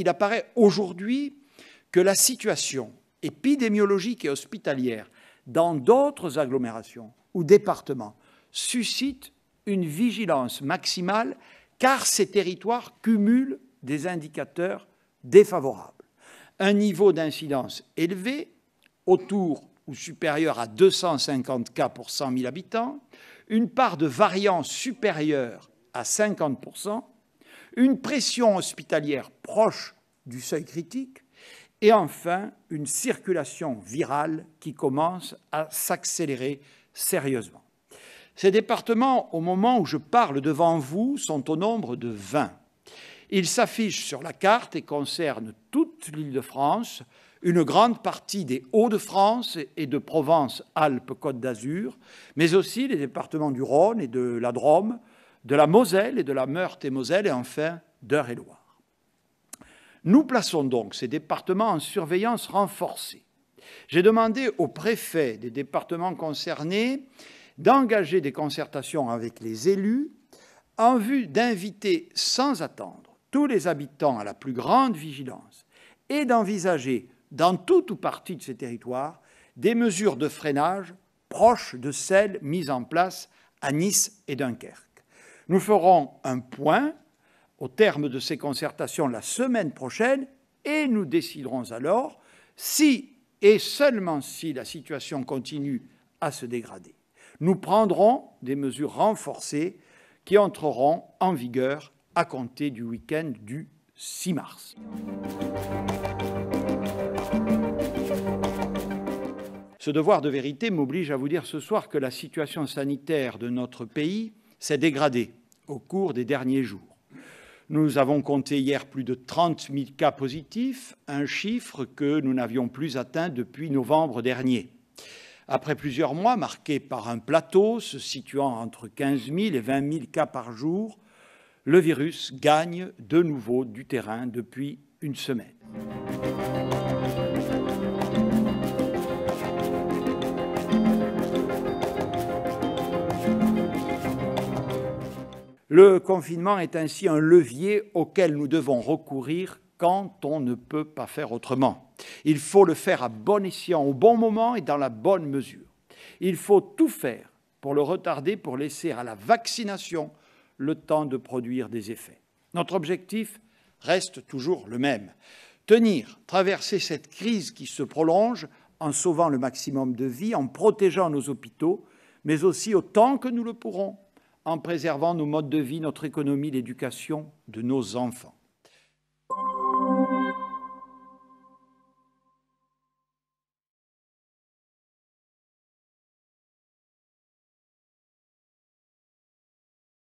il apparaît aujourd'hui que la situation épidémiologique et hospitalière dans d'autres agglomérations ou départements suscite une vigilance maximale car ces territoires cumulent des indicateurs défavorables. Un niveau d'incidence élevé, autour ou supérieur à 250 cas pour 100 000 habitants, une part de variance supérieure à 50%, une pression hospitalière proche du seuil critique et enfin une circulation virale qui commence à s'accélérer sérieusement. Ces départements, au moment où je parle devant vous, sont au nombre de 20. Ils s'affichent sur la carte et concernent toute l'Île-de-France, une grande partie des Hauts-de-France et de Provence-Alpes-Côte d'Azur, mais aussi les départements du Rhône et de la Drôme, de la Moselle et de la Meurthe-et-Moselle et enfin d'Eure-et-Loir. Nous plaçons donc ces départements en surveillance renforcée. J'ai demandé aux préfets des départements concernés d'engager des concertations avec les élus en vue d'inviter sans attendre tous les habitants à la plus grande vigilance et d'envisager, dans tout ou partie de ces territoires, des mesures de freinage proches de celles mises en place à Nice et Dunkerque. Nous ferons un point au terme de ces concertations la semaine prochaine et nous déciderons alors si et seulement si la situation continue à se dégrader. Nous prendrons des mesures renforcées qui entreront en vigueur à compter du week-end du 6 mars. Ce devoir de vérité m'oblige à vous dire ce soir que la situation sanitaire de notre pays s'est dégradée au cours des derniers jours. Nous avons compté hier plus de 30 000 cas positifs, un chiffre que nous n'avions plus atteint depuis novembre dernier. Après plusieurs mois marqués par un plateau se situant entre 15 000 et 20 000 cas par jour, le virus gagne de nouveau du terrain depuis une semaine. Le confinement est ainsi un levier auquel nous devons recourir quand on ne peut pas faire autrement. Il faut le faire à bon escient, au bon moment et dans la bonne mesure. Il faut tout faire pour le retarder, pour laisser à la vaccination le temps de produire des effets. Notre objectif reste toujours le même. Traverser cette crise qui se prolonge en sauvant le maximum de vies, en protégeant nos hôpitaux, mais aussi autant que nous le pourrons, en préservant nos modes de vie, notre économie, l'éducation de nos enfants.